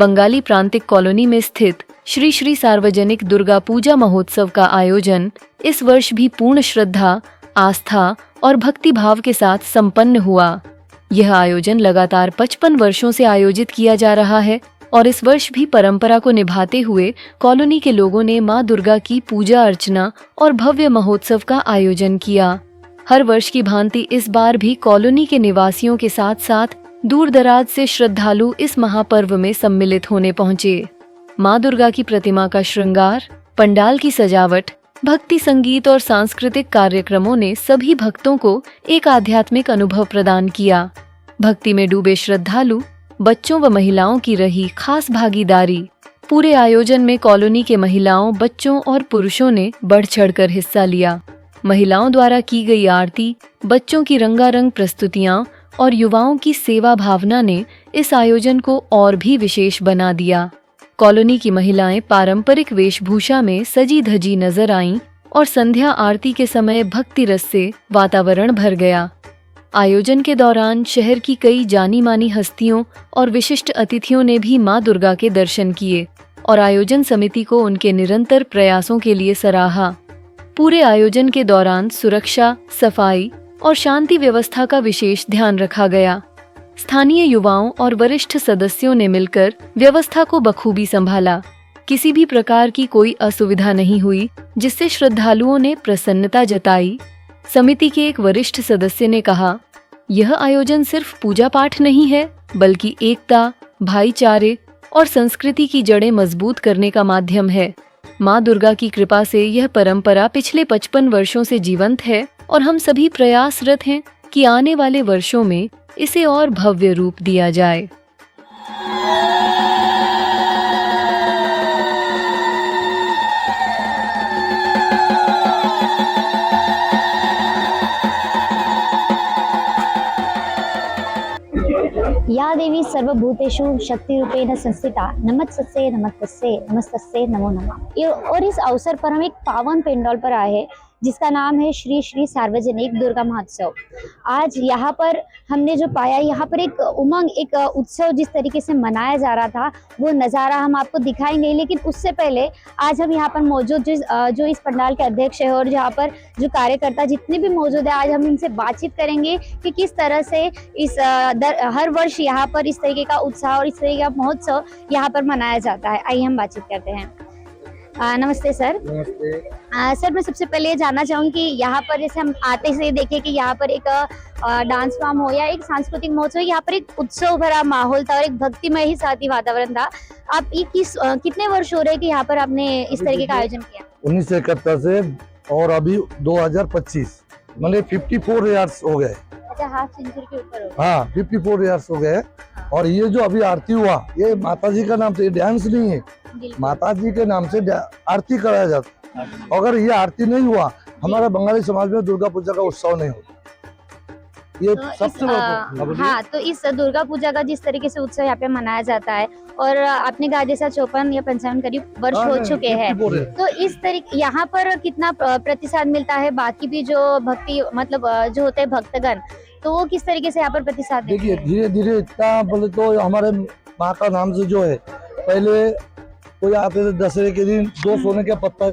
Bengali प्रांतिक colony में स्थित श्री श्री सार्वजनिक दुर्गा पूजा महोत्सव का आयोजन इस वर्ष भी पूर्ण श्रद्धा, आस्था और भक्ति भाव के साथ संपन्न हुआ। यह आयोजन लगातार 55 वर्षों से आयोजित किया जा रहा है और इस वर्ष भी परंपरा को निभाते हुए कॉलोनी के लोगों ने मां दुर्गा की पूजा अर्चना और भव्य महोत्सव का आयोजन किया। हर वर्ष की भांति इस बार भी कॉलोनी के निवासियों के साथ साथ दूर दराज से श्रद्धालु इस महापर्व में सम्मिलित होने पहुंचे। मां दुर्गा की प्रतिमा का श्रृंगार, पंडाल की सजावट, भक्ति संगीत और सांस्कृतिक कार्यक्रमों ने सभी भक्तों को एक आध्यात्मिक अनुभव प्रदान किया। भक्ति में डूबे श्रद्धालु, बच्चों व महिलाओं की रही खास भागीदारी। पूरे आयोजन में कॉलोनी के महिलाओं, बच्चों और पुरुषों ने बढ़ चढ़कर हिस्सा लिया। महिलाओं द्वारा की गई आरती, बच्चों की रंगारंग प्रस्तुतियां और युवाओं की सेवा भावना ने इस आयोजन को और भी विशेष बना दिया। कॉलोनी की महिलाएं पारंपरिक वेशभूषा में सजी धजी नजर आईं और संध्या आरती के समय भक्ति रस से वातावरण भर गया। आयोजन के दौरान शहर की कई जानी मानी हस्तियों और विशिष्ट अतिथियों ने भी मां दुर्गा के दर्शन किए और आयोजन समिति को उनके निरंतर प्रयासों के लिए सराहा। पूरे आयोजन के दौरान सुरक्षा, सफाई और शांति व्यवस्था का विशेष ध्यान रखा गया। स्थानीय युवाओं और वरिष्ठ सदस्यों ने मिलकर व्यवस्था को बखूबी संभाला। किसी भी प्रकार की कोई असुविधा नहीं हुई, जिससे श्रद्धालुओं ने प्रसन्नता जताई। समिति के एक वरिष्ठ सदस्य ने कहा, यह आयोजन सिर्फ पूजा पाठ नहीं है, बल्कि एकता, भाईचारे और संस्कृति की जड़ें मजबूत करने का माध्यम है। मां दुर्गा की कृपा से यह परंपरा पिछले 55 वर्षों से जीवंत है और हम सभी प्रयासरत हैं कि आने वाले वर्षों में इसे और भव्य रूप दिया जाए। या देवी सर्वभूतेषु शक्तिरूपेण संस्थिता नमस्तस्यै नमस्तस्यै नमस्तस्यै नमो नमः। और इस अवसर पर हम एक पावन पेंडॉल पर आए हैं जिसका नाम है श्री श्री सार्वजनिक दुर्गा महोत्सव। आज यहाँ पर हमने जो पाया, यहाँ पर एक उमंग, एक उत्सव जिस तरीके से मनाया जा रहा था वो नज़ारा हम आपको दिखाएंगे। लेकिन उससे पहले आज हम यहाँ पर मौजूद जो इस पंडाल के अध्यक्ष है और यहाँ पर जो कार्यकर्ता जितने भी मौजूद है, आज हम इनसे बातचीत करेंगे कि किस तरह से इस हर वर्ष यहाँ पर इस तरीके का उत्साह और इस तरीके का महोत्सव यहाँ पर मनाया जाता है। आइए हम बातचीत करते हैं। नमस्ते सर। नमस्ते। सर, मैं सबसे पहले ये जानना चाहूँगी कि यहाँ पर जैसे हम आते से देखे कि यहाँ पर एक डांस फॉर्म हो या एक सांस्कृतिक महोत्सव, यहाँ पर एक उत्सव भरा माहौल था और एक भक्तिमय ही साथ ही वातावरण था। आप ये कितने वर्ष हो रहे हैं कि यहाँ पर आपने इस तरीके का आयोजन किया? 1971 से और अभी 2025 मतलब 54 इयर्स हो गए। अच्छा, हाफ सेंचुरी के ऊपर हो। हाँ, 54 इयर्स हो गए। और ये जो अभी आरती हुआ, ये माता जी का नाम से, ये डांस नहीं है, माता जी के नाम से आरती कराया जाता है। अगर ये आरती नहीं हुआ, हमारा बंगाली समाज में दुर्गा पूजा का उत्सव नहीं होता। ये तो सबसे हाँ, तो इस दुर्गा पूजा का जिस तरीके से उत्सव यहाँ पे मनाया जाता है और आपने कहा जैसा 54 या 55 करीब वर्ष हो चुके हैं, तो इस तरीके यहाँ पर कितना प्रतिशत मिलता है? बाकी भी जो भक्ति मतलब जो होते हैं भक्तगण, तो वो किस तरीके से यहाँ पर प्रतिशत? देखिए, धीरे धीरे इतना बोले तो हमारे माँ का नाम से जो है, पहले कोई आते थे दशहरे के दिन 2 सोने के पत्ता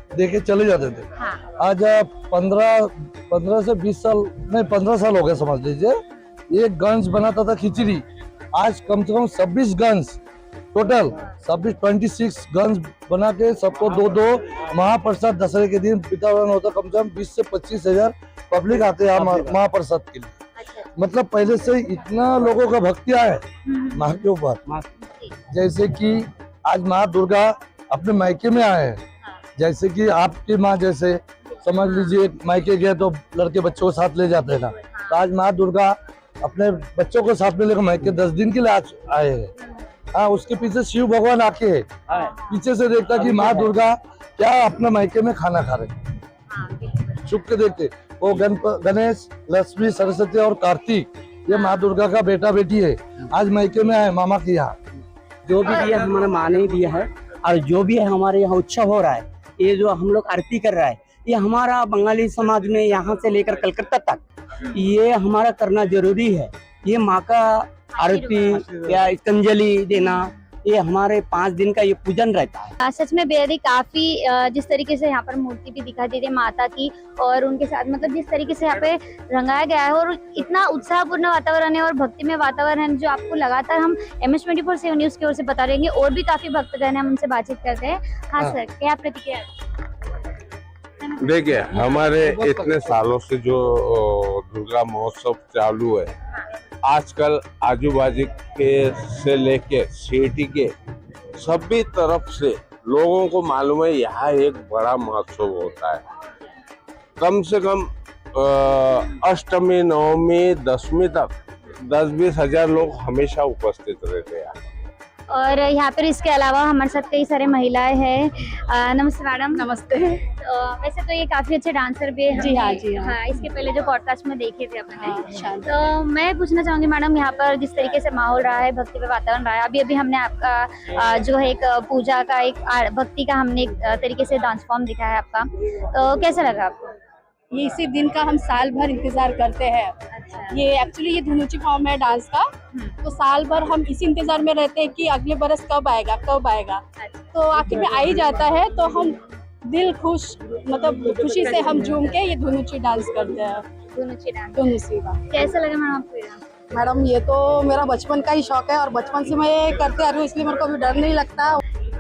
देके चले जाते थे। हाँ। आज 15 से 20 साल नहीं 15 साल हो गए समझ लीजिए। एक गंज बनाता था खिचड़ी, आज कम से कम 26 गंज टोटल 26 गंज बना के सबको 2 महाप्रसाद दशहरे के दिन वितरण होता। कम से कम 20 से 25 हजार पब्लिक आते हैं महाप्रसाद के लिए। मतलब पहले से इतना लोगों का भक्ति है माँ के ऊपर। जैसे कि आज माँ दुर्गा अपने मायके में आए हैं, जैसे कि आपकी माँ जैसे समझ लीजिए मायके गए तो लड़के बच्चों को साथ ले जाते हैं ना, तो आज माँ दुर्गा अपने बच्चों को साथ में लेकर मायके 10 दिन के लिए आज आए हैं। हाँ, उसके पीछे शिव भगवान आके पीछे से देखता कि माँ दुर्गा क्या अपने मायके में खाना खा रहे, छुप के देखते। वो गणेश, लक्ष्मी, सरस्वती और कार्तिक, ये माँ दुर्गा का बेटा बेटी है, आज मायके में आए मामा के यहाँ। जो भी दिया हमारे माँ ने दिया है और जो भी है हमारे यहाँ उत्सव हो रहा है, ये जो हम लोग आरती कर रहा है, ये हमारा बंगाली समाज में यहाँ से लेकर कलकत्ता तक ये हमारा करना जरूरी है। ये माँ का आरती या कंजली देना ये हमारे 5 दिन का ये पूजन रहता है। सच में बेहद ही काफी जिस तरीके से यहाँ पर मूर्ति भी दिखाई दे रही है माता की, और उनके साथ मतलब जिस तरीके से यहाँ पे रंगाया गया है, और इतना उत्साहपूर्ण वातावरण है और भक्तिमय वातावरण है जो आपको लगातार हम MS24/7 न्यूज की ओर से बता रहेंगे। और भी काफी भक्तगण हैं, हम उनसे बातचीत करते हैं। हाँ सर, क्या प्रतिक्रिया? देखिए, हमारे इतने सालों से जो दुर्गा महोत्सव चालू है, आजकल आजू बाजू के से लेके सिटी के सभी तरफ से लोगों को मालूम है यहाँ एक बड़ा महोत्सव होता है। कम से कम अष्टमी, नवमी, दसवीं तक 10-20 हजार लोग हमेशा उपस्थित रहते हैं। और यहाँ पर इसके अलावा हमारे साथ कई सारे महिलाएं हैं। नमस्ते मैडम। नमस्ते। वैसे तो ये काफी अच्छे डांसर भी हैं। जी हाँ, जी हाँ। हाँ, इसके पहले जो पॉडकास्ट में देखे थे अपने। हाँ, तो मैं पूछना चाहूंगी मैडम, यहाँ पर जिस तरीके से माहौल रहा है, भक्ति का वातावरण रहा है, अभी अभी हमने आपका जो है एक पूजा का, एक भक्ति का हमने एक तरीके से डांस फॉर्म दिखा है आपका, तो कैसा लगा आपको? ये इसी दिन का हम साल भर इंतजार करते हैं। अच्छा। ये एक्चुअली ये धुनुची फॉर्म है डांस का, तो साल भर हम इसी इंतजार में रहते हैं कि अगले बरस कब आएगा कब आएगा। तो आखिर में आ ही जाता है, तो हम दिल खुश, मतलब खुशी से हम झूम के ये धुनुची डांस करते हैं। धुनुची डांस धुनुची का कैसा लगा मैडम आपको ये? मैडम, ये तो मेरा बचपन का ही शौक है और बचपन से मैं ये करते आ रही हूँ, इसलिए मेरे को अभी डर नहीं लगता।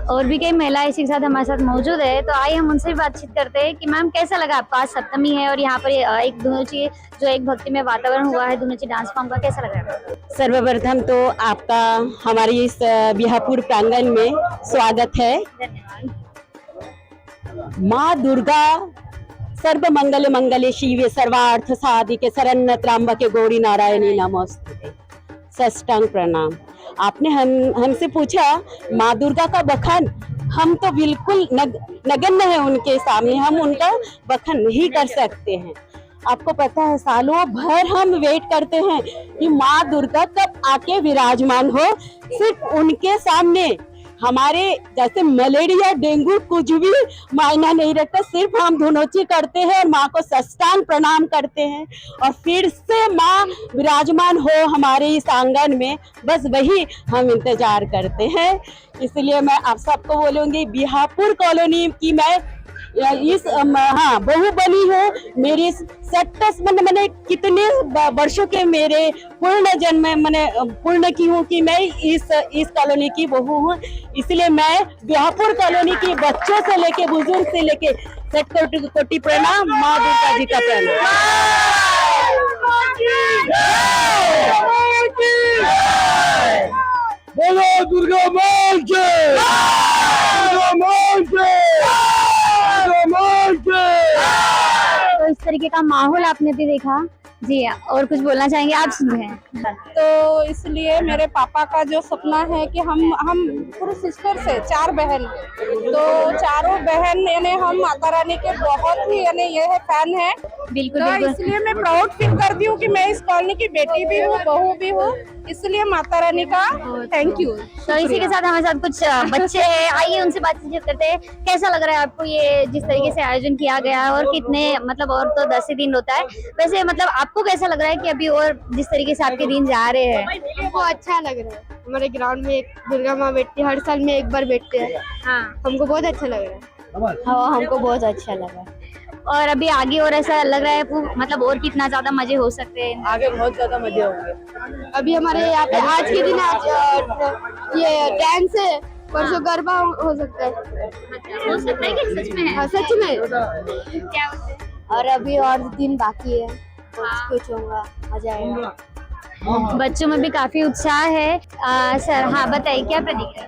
और भी कई महिलाएं इसी के साथ हमारे साथ मौजूद है, तो आइए हम उनसे भी बातचीत करते हैं कि मैम कैसा लगा आपको? आज सप्तमी है और यहाँ पर एक धुनुची जो एक भक्ति में वातावरण हुआ है धुनुची डांस फॉर्म का, कैसा लगा? सर्वप्रथम तो आपका हमारी इस बिहापुर प्रांगण में स्वागत है। धन्यवाद। माँ दुर्गा सर्व मंगल मंगले शिवे सर्वार्थ साधिके शरण्य त्र्यंबके गौरी नारायणी नमोस्तुते। साष्टांग प्रणाम। आपने हमसे पूछा माँ दुर्गा का बखान, हम तो बिल्कुल नगण्य है उनके सामने, हम उनका बखान नहीं कर सकते हैं। आपको पता है सालों भर हम वेट करते हैं कि माँ दुर्गा कब आके विराजमान हो। सिर्फ उनके सामने हमारे जैसे मलेरिया, डेंगू कुछ भी मायना नहीं रखता, सिर्फ हम धुनोची करते हैं और माँ को साष्टांग प्रणाम करते हैं और फिर से माँ विराजमान हो हमारे इस आंगन में, बस वही हम इंतजार करते हैं। इसलिए मैं आप सबको बोलूँगी, बिहापुर कॉलोनी की मैं इस बहू बनी हूँ। मेरी 70 मैंने कितने वर्षों के मेरे पूर्ण जन्म मैंने पूर्ण की हूँ कि मैं इस कॉलोनी की बहू हूँ। इसलिए मैं बिहापुर कॉलोनी की बच्चों से लेके बुजुर्ग से लेके सत कोटि प्रणाम, माँ दुर्गा जी का प्रणाम। बोलो दुर्गा माँ जय, दुर्गा माँ जय, दुर्गा माँ जय। तो इस तरीके का माहौल आपने भी देखा जी। और कुछ बोलना चाहेंगे आप? सुन रहे हैं तो इसलिए मेरे पापा का जो सपना है कि हम पूरे सिस्टर से 4 बहन, तो चारों बहन यानी हम माता रानी के बहुत ही यानी ये है फैन है। बिल्कुल तो बिल्कुल। इसलिए मैं प्राउड फील करती हूँ कि मैं इस कॉलोनी की बेटी भी हूँ, बहू भी हूँ, इसलिए माता रानी का थैंक यू। तो इसी के साथ हमारे साथ कुछ बच्चे हैं, आइए उनसे बातचीत करते हैं। कैसा लग रहा है आपको ये जिस तरीके से आयोजन किया गया है, और कितने मतलब और तो 10 ही दिन होता है, वैसे मतलब आपको कैसा लग रहा है कि अभी और जिस तरीके से आपके दिन जा रहे हैं? हमको अच्छा लग रहा है। हमारे ग्राउंड में एक दुर्गा माँ बैठती है, हर साल में एक बार बैठते हैं। हाँ, हमको बहुत अच्छा लग रहा है। हाँ, हमको बहुत अच्छा लगा। और अभी आगे और ऐसा लग रहा है मतलब और कितना ज्यादा मजे हो सकते हैं? आगे बहुत ज्यादा मजे होंगे। अभी हमारे यहाँ पे आज के दिन ये डांस है, परसों गरबा हो सकता है। हो सकता है कि सच में है? हाँ, सच में। क्या बोलते हैं? और अभी और दिन बाकी है, कुछ होगा, मजा आएगा। बच्चों में भी काफी उत्साह है। सर हाँ बताइए, क्या प्रतिक्रिया?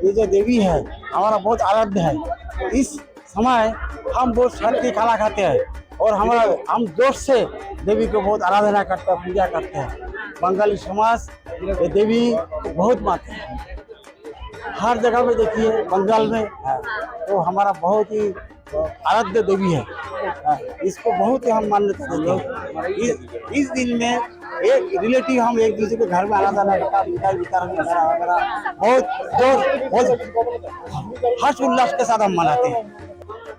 ये जो देवी है हमारा बहुत आराध्य है। इस समय हम बहुत शांति खाना खाते हैं और हम जोश से देवी को बहुत आराधना करते हैं, पूजा करते हैं। बंगाली समाज ये देवी बहुत मानते हैं, हर जगह में देखिए बंगाल में है, तो हमारा बहुत ही आराध्य देवी है। इसको बहुत ही हम मान्यता देते हैं। इस दिन में एक रिलेटिव हम एक दूसरे के घर में आराधना करता, मिठाई वितरण वगैरह बहुत हर्ष उल्लास के साथ हम मनाते हैं।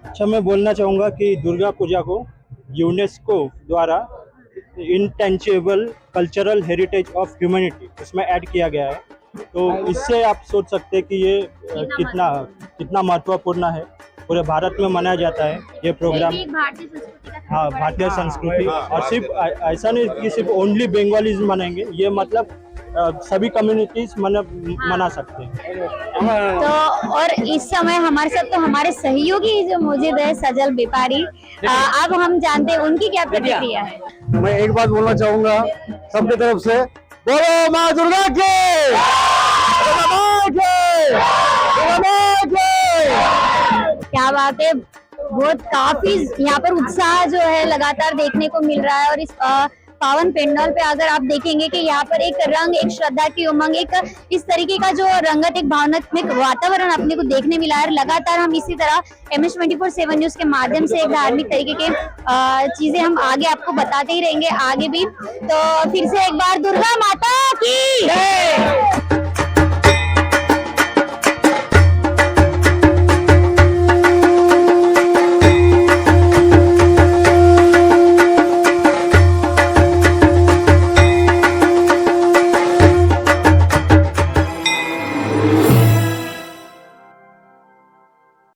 अच्छा, मैं बोलना चाहूँगा कि दुर्गा पूजा को यूनेस्को द्वारा intangible cultural heritage of humanity उसमें ऐड किया गया है। तो इससे आप सोच सकते हैं कि ये कितना महत्वपूर्ण है। पूरे भारत में मनाया जाता है ये प्रोग्राम। भारतीय संस्कृति का हाँ, भारतीय संस्कृति, और सिर्फ ऐसा नहीं कि सिर्फ ओनली बंगालीज मनाएंगे, ये मतलब सभी कम्युनिटीज मना सकते हैं। तो और इस समय हमारे साथ तो हमारे सहयोगी जो मौजूद है सजल व्यापारी, अब हम जानते हैं उनकी क्या प्रतिक्रिया है। मैं एक बात बोलना चाहूंगा सबके तरफ से, बोलो माँ दुर्गा के, क्या बात है, बहुत काफी यहाँ पर उत्साह जो है लगातार देखने को मिल रहा है। और इस पावन पेंडल पे अगर आप देखेंगे कि यहाँ पर एक रंग, एक श्रद्धा की उमंग, एक इस तरीके का जो रंगत, एक भावनात्मक वातावरण अपने को देखने मिला है। लगातार हम इसी तरह MS24/7 न्यूज के माध्यम से एक धार्मिक तरीके के चीजें हम आगे आपको बताते ही रहेंगे, आगे भी। तो फिर से एक बार दुर्गा माता की जय।